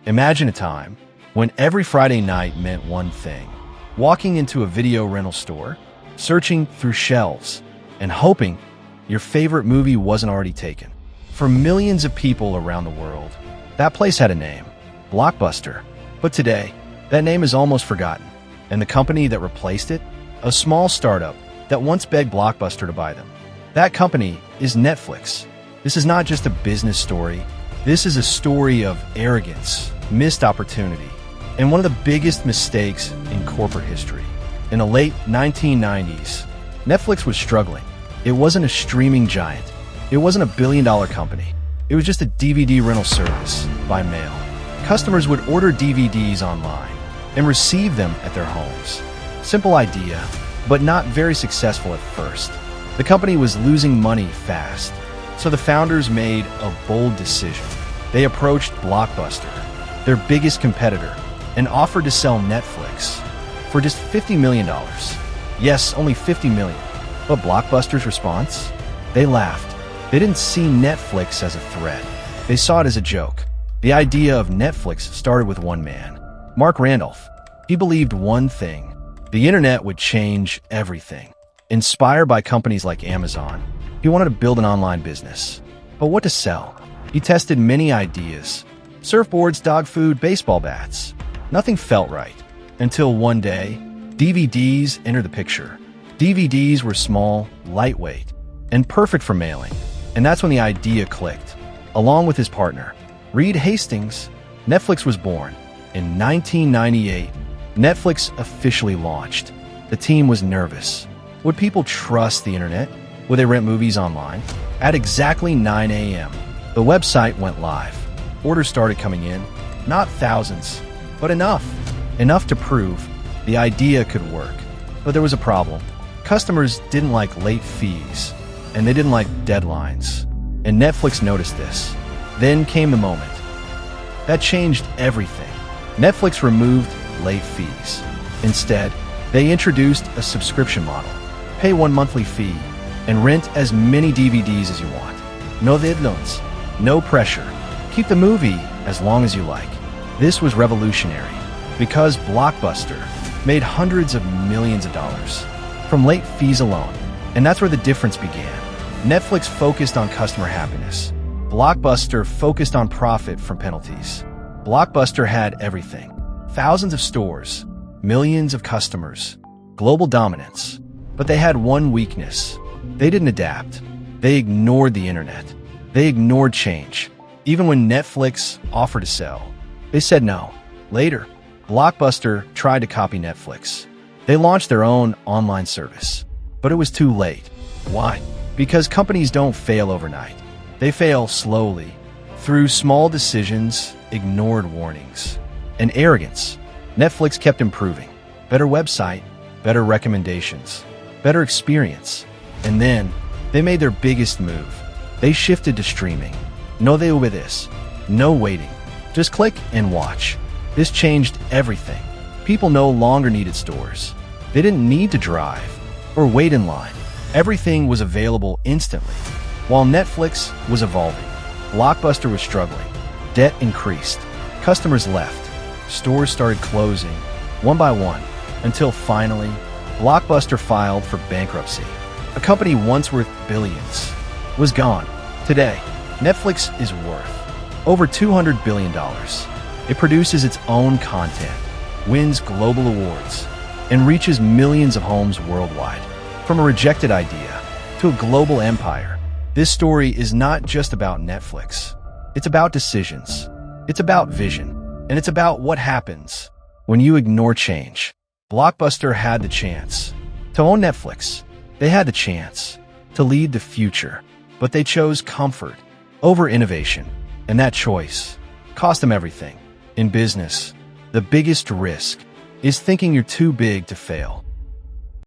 Imagine a time when every Friday night meant one thing: walking into a video rental store, searching through shelves, and hoping your favorite movie wasn't already taken. For millions of people around the world, that place had a name: Blockbuster. But today, that name is almost forgotten, and the company that replaced it, a small startup that once begged Blockbuster to buy them. That company is Netflix. This is not just a business story. This is a story of arrogance, missed opportunity, and one of the biggest mistakes in corporate history. In the late 1990s, Netflix was struggling. It wasn't a streaming giant. It wasn't a billion-dollar company. It was just a DVD rental service by mail. Customers would order DVDs online and receive them at their homes. Simple idea, but not very successful at first. The company was losing money fast, so the founders made a bold decision. They approached Blockbuster, their biggest competitor, and offered to sell Netflix for just $50 million. Yes, only $50 million. But Blockbuster's response? They laughed. They didn't see Netflix as a threat. They saw it as a joke. The idea of Netflix started with one man, Mark Randolph. He believed one thing: the internet would change everything. Inspired by companies like Amazon, he wanted to build an online business. But what to sell? He tested many ideas: surfboards, dog food, baseball bats. Nothing felt right. Until one day, DVDs entered the picture. DVDs were small, lightweight, and perfect for mailing. And that's when the idea clicked. Along with his partner, Reed Hastings, Netflix was born. In 1998, Netflix officially launched. The team was nervous. Would people trust the internet? Would they rent movies online? At exactly 9 a.m., the website went live. Orders started coming in, not thousands, but enough. Enough to prove the idea could work. But there was a problem. Customers didn't like late fees, and they didn't like deadlines. And Netflix noticed this. Then came the moment that changed everything. Netflix removed late fees. Instead, they introduced a subscription model. Pay one monthly fee and rent as many DVDs as you want. No deadlines, no pressure. Keep the movie as long as you like. This was revolutionary because Blockbuster made hundreds of millions of dollars from late fees alone. And that's where the difference began. Netflix focused on customer happiness. Blockbuster focused on profit from penalties. Blockbuster had everything: thousands of stores, millions of customers, global dominance. But they had one weakness. They didn't adapt. They ignored the internet. They ignored change. Even when Netflix offered to sell, they said no. Later, Blockbuster tried to copy Netflix. They launched their own online service. But it was too late. Why? Because companies don't fail overnight. They fail slowly, through small decisions, ignored warnings, and arrogance. Netflix kept improving. Better website, better recommendations, better experience. And then, they made their biggest move. They shifted to streaming. No they with this. No waiting. Just click and watch. This changed everything. People no longer needed stores. They didn't need to drive or wait in line. Everything was available instantly. While Netflix was evolving, Blockbuster was struggling. Debt increased. Customers left. Stores started closing, one by one, until finally, Blockbuster filed for bankruptcy. A company once worth billions was gone. Today, Netflix is worth over $200 billion. It produces its own content, wins global awards, and reaches millions of homes worldwide. From a rejected idea to a global empire, this story is not just about Netflix. It's about decisions. It's about vision. And it's about what happens when you ignore change. Blockbuster had the chance to own Netflix. They had the chance to lead the future, but they chose comfort over innovation. And that choice cost them everything. In business, the biggest risk is thinking you're too big to fail.